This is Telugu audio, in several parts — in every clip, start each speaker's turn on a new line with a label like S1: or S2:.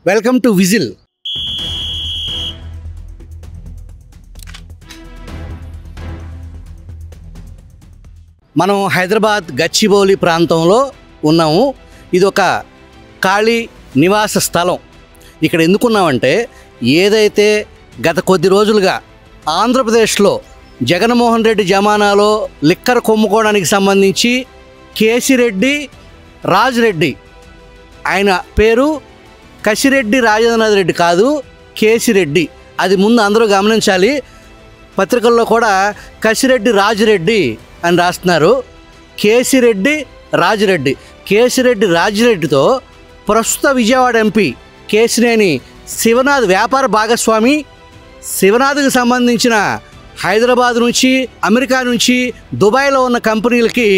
S1: Welcome to whistle. మనం హైదరాబాద్ గచ్చిబౌలి ప్రాంతంలో ఉన్నాము. ఇది ఒక ఖాళీ నివాస స్థలం. ఇక్కడ ఎందుకున్నామంటే ఏదైతే గత కొద్ది రోజులుగా ఆంధ్రప్రదేశ్లో జగన్మోహన్ రెడ్డి జమానాలో లిక్కర్ కొమ్ముకోవడానికి సంబంధించి కేసిరెడ్డి రాజిరెడ్డి, ఆయన పేరు కసిరెడ్డి రాజేంద్రనాథ్ రెడ్డి కాదు, కేసిరెడ్డి. అది ముందు అందరూ గమనించాలి. పత్రికల్లో కూడా కసిరెడ్డి రాజిరెడ్డి అని రాస్తున్నారు. కేసిరెడ్డి రాజిరెడ్డి. కేసిరెడ్డి రాజిరెడ్డితో ప్రస్తుత విజయవాడ ఎంపీ కేసినేని శివనాథ్ వ్యాపార భాగస్వామి. శివనాథ్కి సంబంధించిన హైదరాబాద్ నుంచి, అమెరికా నుంచి, దుబాయ్లో ఉన్న కంపెనీలకి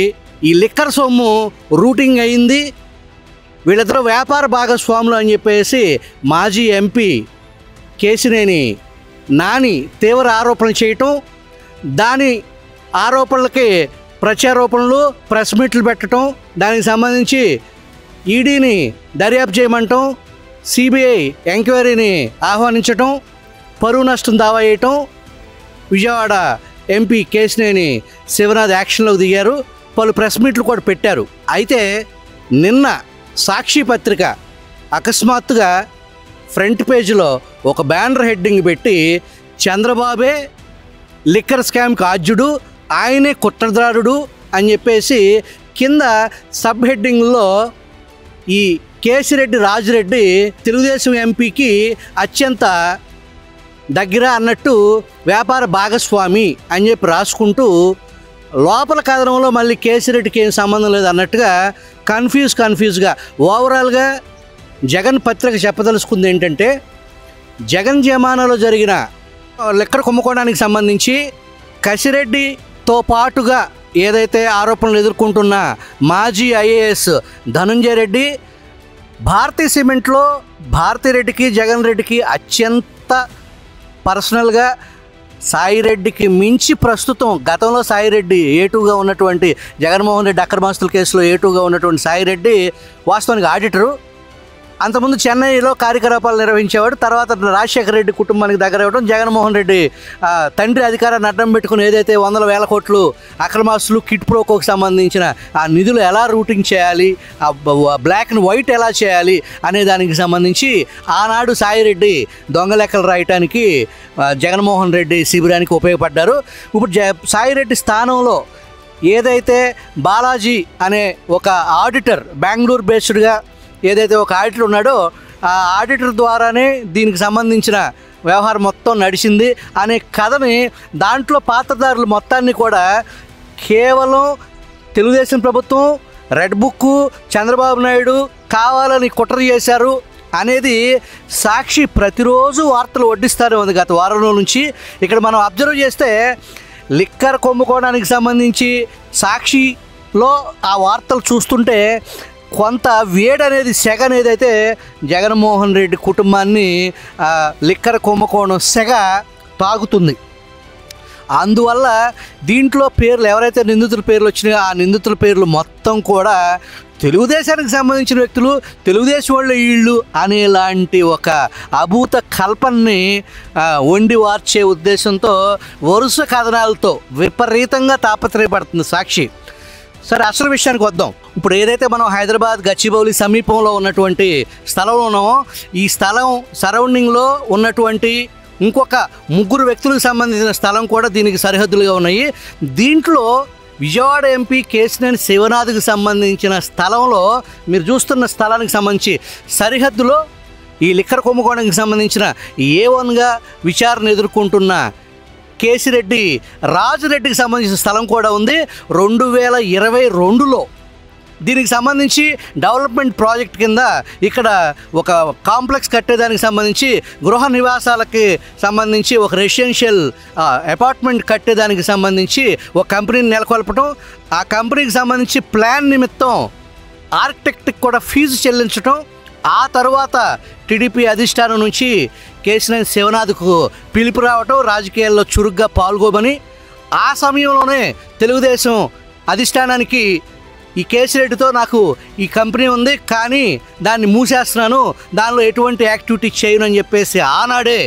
S1: ఈ లిక్కర్ సొమ్ము రూటింగ్ అయింది. వీళ్ళిద్దరూ వ్యాపార భాగస్వాములు అని చెప్పేసి మాజీ ఎంపీ కేసినేని నాని తీవ్ర ఆరోపణలు చేయటం, దాని ఆరోపణలకి ప్రత్యారోపణలు, ప్రెస్ మీట్లు పెట్టడం, దానికి సంబంధించి ఈడీని దర్యాప్తు చేయమంటాం, సిబిఐ ఎంక్వైరీని ఆహ్వానించటం, పరువు నష్టం దావా వేయటం. విజయవాడ ఎంపీ కేసినేని శివనాథ్ యాక్షన్లోకి దిగారు. పలు ప్రెస్ మీట్లు కూడా పెట్టారు. అయితే నిన్న సాక్షి పత్రిక అకస్మాత్తుగా ఫ్రంట్ పేజీలో ఒక బ్యానర్ హెడ్డింగ్ పెట్టి చంద్రబాబే లిక్కర్ స్కామ్కి ఆద్యుడు, ఆయనే కుట్రదారుడు అని చెప్పేసి కింద సబ్ హెడ్డింగ్లో ఈ కేసిరెడ్డి రాజిరెడ్డి తెలుగుదేశం ఎంపీకి అత్యంత దగ్గర అన్నట్టు వ్యాపార భాగస్వామి అని చెప్పి రాసుకుంటూ లోపల కథనంలో మళ్ళీ కేసిరెడ్డికి ఏం సంబంధం లేదు అన్నట్టుగా కన్ఫ్యూజ్గా ఓవరాల్గా జగన్ పత్రిక చెప్పదలుచుకుంది ఏంటంటే, జగన్ జమానాలో జరిగిన లిక్కర్ కుంభకోణానికి సంబంధించి కసిరెడ్డితో పాటుగా ఏదైతే ఆరోపణలు ఎదుర్కొంటున్న మాజీ ఐఏఎస్ ధనంజయ రెడ్డి, భారతీ సిమెంట్లో భారతిరెడ్డికి జగన్ రెడ్డికి అత్యంత పర్సనల్గా, సాయిరెడ్డికి మించి ప్రస్తుతం గతంలో సాయిరెడ్డి ఏటూగా ఉన్నటువంటి జగన్మోహన్ రెడ్డి అక్రమాస్తుల కేసులో ఏటూగా ఉన్నటువంటి సాయిరెడ్డి వాస్తవానికి ఆడిటరు. అంతకుముందు చెన్నైలో కార్యకలాపాలు నిర్వహించేవాడు. తర్వాత రాజశేఖర రెడ్డి కుటుంబానికి దగ్గర అవ్వడం, జగన్మోహన్ రెడ్డి తండ్రి అధికారాన్ని అడ్డం పెట్టుకుని ఏదైతే 100,000 కోట్లు అక్రమాస్తులు కిట్ ప్రోకోకి సంబంధించిన ఆ నిధులు ఎలా రూటింగ్ చేయాలి, ఆ బ్లాక్ అండ్ వైట్ ఎలా చేయాలి అనే దానికి సంబంధించి ఆనాడు సాయిరెడ్డి దొంగ లెక్కలు రాయటానికి జగన్మోహన్ రెడ్డి శిబిరానికి ఉపయోగపడ్డారు. ఇప్పుడు సాయిరెడ్డి స్థానంలో ఏదైతే బాలాజీ అనే ఒక ఆడిటర్, బెంగళూరు బేస్డ్గా ఏదైతే ఒక ఆడిటర్ ఉన్నాడో ఆ ఆడిటర్ ద్వారానే దీనికి సంబంధించిన వ్యవహారం మొత్తం నడిచింది అనే కథని, దాంట్లో పాత్రదారులు మొత్తాన్ని కూడా కేవలం తెలుగుదేశం ప్రభుత్వం, రెడ్ బుక్, చంద్రబాబు నాయుడు కావాలని కుట్ర చేశారు అనేది సాక్షి ప్రతిరోజు వార్తలు వడ్డిస్తారు ఉంది గత వారం నుంచి. ఇక్కడ మనం అబ్జర్వ్ చేస్తే లిక్కర్ కుంభకోణానికి సంబంధించి సాక్షిలో ఆ వార్తలు చూస్తుంటే కొంత వేడి అనేది, సెగ అనేది అయితే జగన్మోహన్ రెడ్డి కుటుంబాన్ని లిక్కర్ కుంభకోణం సెగ తాగుతుంది. అందువల్ల దీంట్లో పేర్లు ఎవరైతే నిందితుల పేర్లు వచ్చినాయో ఆ నిందితుల పేర్లు మొత్తం కూడా తెలుగుదేశానికి సంబంధించిన వ్యక్తులు, తెలుగుదేశం వాళ్ళు వీళ్ళు అనేలాంటి ఒక అభూత కల్పనని వండి వార్చే ఉద్దేశంతో వరుస కథనాలతో విపరీతంగా తాపత్రయపడుతుంది సాక్షి. సరే, అసలు విషయానికి వద్దాం. ఇప్పుడు ఏదైతే మనం హైదరాబాద్ గచ్చిబౌలి సమీపంలో ఉన్నటువంటి స్థలంలో ఉన్నామో, ఈ స్థలం సరౌండింగ్లో ఉన్నటువంటి ఇంకొక 3 వ్యక్తులకు సంబంధించిన స్థలం కూడా దీనికి సరిహద్దులుగా ఉన్నాయి. దీంట్లో విజయవాడ ఎంపీ కేసినేని శివనాథ్కి సంబంధించిన స్థలంలో మీరు చూస్తున్న స్థలానికి సంబంధించి సరిహద్దులో ఈ లిక్కర్ కుంభకోణానికి సంబంధించిన A1గా విచారణ ఎదుర్కొంటున్న కేసిరెడ్డి రాజిరెడ్డికి సంబంధించిన స్థలం కూడా ఉంది. 2022లో దీనికి సంబంధించి డెవలప్మెంట్ ప్రాజెక్ట్ కింద ఇక్కడ ఒక కాంప్లెక్స్ కట్టేదానికి సంబంధించి, గృహ నివాసాలకి సంబంధించి ఒక రెసిడెన్షియల్ అపార్ట్మెంట్ కట్టేదానికి సంబంధించి ఒక కంపెనీని నెలకొల్పటం, ఆ కంపెనీకి సంబంధించి ప్లాన్ నిమిత్తం ఆర్కిటెక్ట్కి కూడా ఫీజు చెల్లించటం, ఆ తర్వాత టీడీపీ అధిష్టానం నుంచి కేసినేని శివనాథ్కు పిలుపు రావటం, రాజకీయాల్లో చురుగ్గా పాల్గొమని, ఆ సమయంలోనే తెలుగుదేశం అధిష్టానానికి ఈ కేసిరెడ్డితో నాకు ఈ కంపెనీ ఉంది, కానీ దాన్ని మూసేస్తున్నాను, దానిలో ఎటువంటి యాక్టివిటీ చేయను అని చెప్పేసి ఆనాడే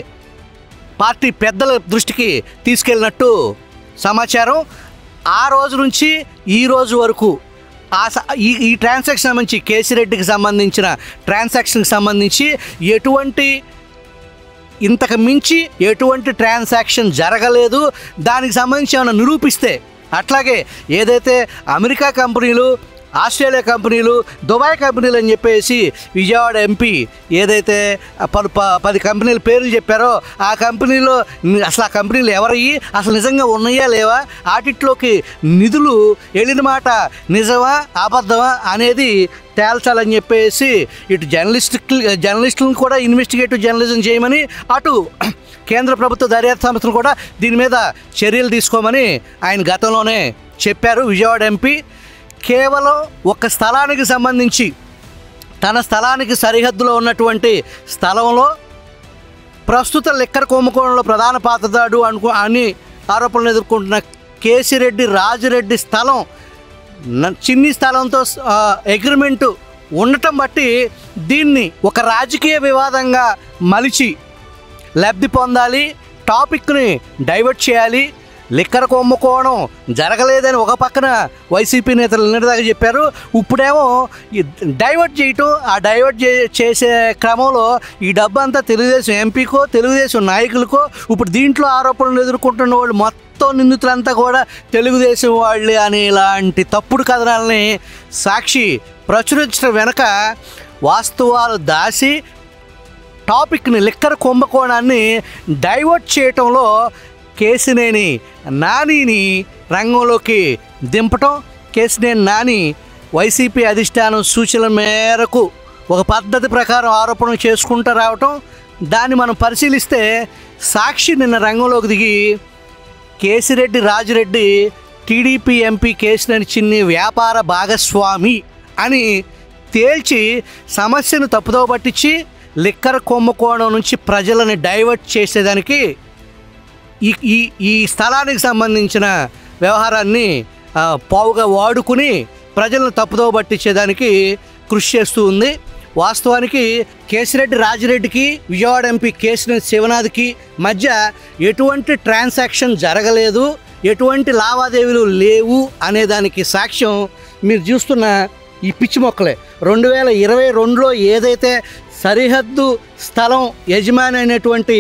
S1: పార్టీ పెద్దల దృష్టికి తీసుకెళ్ళినట్టు సమాచారం. ఆ రోజు నుంచి ఈ రోజు వరకు ఈ ట్రాన్సాక్షన్ సంబంధించి, కేసిరెడ్డికి సంబంధించిన ట్రాన్సాక్షన్కి సంబంధించి ఇంతకు మించి ఎటువంటి ట్రాన్సాక్షన్ జరగలేదు. దానికి సంబంధించి ఏమైనా నిరూపిస్తే, అట్లాగే ఏదైతే అమెరికా కంపెనీలు, ఆస్ట్రేలియా కంపెనీలు, దుబాయ్ కంపెనీలు అని చెప్పేసి విజయవాడ ఎంపీ ఏదైతే 10 కంపెనీల పేర్లు చెప్పారో, ఆ కంపెనీలో అసలు ఆ కంపెనీలు ఎవరయ్యి, అసలు నిజంగా ఉన్నాయా లేవా, ఆటిట్లోకి నిధులు వెళ్ళిన మాట నిజమా అబద్ధమా అనేది తేల్చాలని చెప్పేసి ఇటు జర్నలిస్టులను కూడా ఇన్వెస్టిగేటివ్ జర్నలిజం చేయమని, అటు కేంద్ర ప్రభుత్వ దర్యాప్తు సంస్థలు కూడా దీని మీద చర్యలు తీసుకోమని ఆయన గతంలోనే చెప్పారు. విజయవాడ ఎంపీ కేవలం ఒక స్థలానికి సంబంధించి, తన స్థలానికి సరిహద్దులో ఉన్నటువంటి స్థలంలో ప్రస్తుత లిక్కర్ కుంభకోణంలో ప్రధాన పాత్రధారుడు అని ఆరోపణలు ఎదుర్కొంటున్న కేసిరెడ్డి రాజిరెడ్డి స్థలం, చిన్ని స్థలంతో అగ్రిమెంటు ఉండటం బట్టి దీన్ని ఒక రాజకీయ వివాదంగా మలిచి లబ్ధి పొందాలి, టాపిక్ని డైవర్ట్ చేయాలి. లిక్కర్ కుంభకోణం జరగలేదని ఒక పక్కన వైసీపీ నేతలు నిన్నటిదాకా చెప్పారు. ఇప్పుడేమో డైవర్ట్ చేయటం, ఆ డైవర్ట్ చేసే క్రమంలో ఈ డబ్బు అంతా తెలుగుదేశం ఎంపీకో, తెలుగుదేశం నాయకులకో, ఇప్పుడు దీంట్లో ఆరోపణలు ఎదుర్కొంటున్న వాళ్ళు మొత్తం నిందితులంతా కూడా తెలుగుదేశం వాళ్ళే అని ఇలాంటి తప్పుడు కథనాలని సాక్షి ప్రచురించడం వెనక వాస్తవాలు దాసి టాపిక్ని, లిక్కర్ కుంభకోణాన్ని డైవర్ట్ చేయటంలో కేసినేని నానిని రంగంలోకి దింపటం, కేసినేని నాని వైసీపీ అధిష్టానం సూచనల మేరకు ఒక పద్ధతి ప్రకారం ఆరోపణలు చేసుకుంటూ రావటం, దాన్ని మనం పరిశీలిస్తే సాక్షి నిన్న రంగంలోకి దిగి కేసిరెడ్డి రాజిరెడ్డి టీడీపీ ఎంపీ కేసినేని చిన్ని వ్యాపార భాగస్వామి అని తేల్చి సమస్యను తప్పుదోవ పట్టించి లిక్కర్ కుంభకోణం నుంచి ప్రజలని డైవర్ట్ చేసేదానికి ఈ స్థలానికి సంబంధించిన వ్యవహారాన్ని పావుగా వాడుకుని ప్రజలను తప్పుదోవ పట్టించేదానికి కృషి చేస్తూ ఉంది. వాస్తవానికి కేసిరెడ్డి రాజిరెడ్డికి, విజయవాడ ఎంపీ కేసినేని శివనాథ్కి మధ్య ఎటువంటి ట్రాన్సాక్షన్ జరగలేదు, ఎటువంటి లావాదేవీలు లేవు అనేదానికి సాక్ష్యం మీరు చూస్తున్న ఈ పిచ్చి మొక్కలే. 2022లో ఏదైతే సరిహద్దు స్థలం యజమాని అయినటువంటి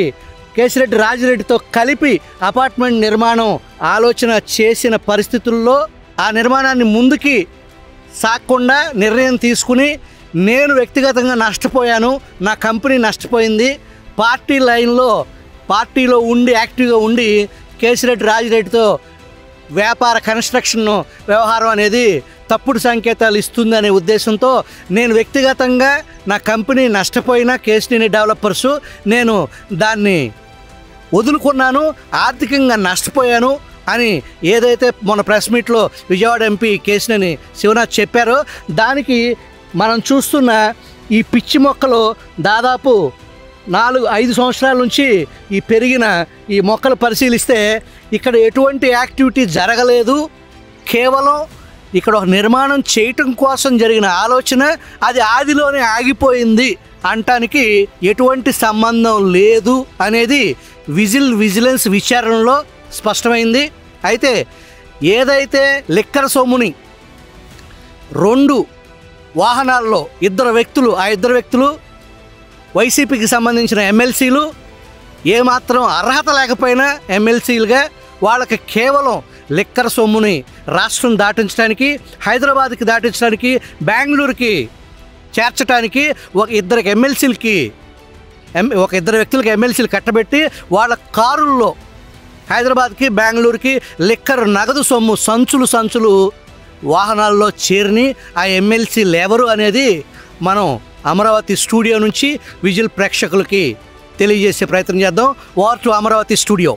S1: కేసిరెడ్డి రాజిరెడ్డితో కలిపి అపార్ట్మెంట్ నిర్మాణం ఆలోచన చేసిన పరిస్థితుల్లో ఆ నిర్మాణాన్ని ముందుకి సాగకుండా నిర్ణయం తీసుకుని, నేను వ్యక్తిగతంగా నష్టపోయాను, నా కంపెనీ నష్టపోయింది, పార్టీలో ఉండి యాక్టివ్గా ఉండి కేసిరెడ్డి రాజిరెడ్డితో వ్యాపార కన్స్ట్రక్షన్ వ్యవహారం అనేది తప్పుడు సంకేతాలు ఇస్తుందనే ఉద్దేశంతో నేను వ్యక్తిగతంగా నా కంపెనీ నష్టపోయినా, కేసినేని డెవలపర్సు, నేను దాన్ని వదులుకున్నాను, ఆర్థికంగా నష్టపోయాను అని ఏదైతే మన ప్రెస్ మీట్లో విజయవాడ ఎంపీ కేసినేని శివనాథ్ చెప్పారో, దానికి మనం చూస్తున్న ఈ పిచ్చి మొక్కలు దాదాపు 4-5 సంవత్సరాల నుంచి ఈ పెరిగిన ఈ మొక్కలు పరిశీలిస్తే ఇక్కడ ఎటువంటి యాక్టివిటీ జరగలేదు. కేవలం ఇక్కడ ఒక నిర్మాణం చేయటం కోసం జరిగిన ఆలోచన అది ఆదిలోనే ఆగిపోయింది అంటానికి ఎటువంటి సంబంధం లేదు అనేది విజిలెన్స్ విచారణలో స్పష్టమైంది. అయితే ఏదైతే లిక్కర్ సొమ్ముని 2 వాహనాల్లో ఆ ఇద్దరు వ్యక్తులు వైసీపీకి సంబంధించిన ఎమ్మెల్సీలు, ఏమాత్రం అర్హత లేకపోయినా ఎమ్మెల్సీలుగా, వాళ్ళకి కేవలం లిక్కర్ సొమ్ముని రాష్ట్రం దాటించడానికి, హైదరాబాద్కి దాటించడానికి, బెంగళూరుకి చేర్చడానికి ఒక ఇద్దరు వ్యక్తులకి ఎమ్మెల్సీలు కట్టబెట్టి వాళ్ళ కారుల్లో హైదరాబాద్కి, బెంగళూరుకి లిక్కర్ నగదు సొమ్ము సంచులు వాహనాల్లో చేరిని. ఆ ఎమ్మెల్సీలు ఎవరు అనేది మనం అమరావతి స్టూడియో నుంచి విజిల్ ప్రేక్షకులకి తెలియజేసే ప్రయత్నం చేద్దాం. War to Amaravati studio.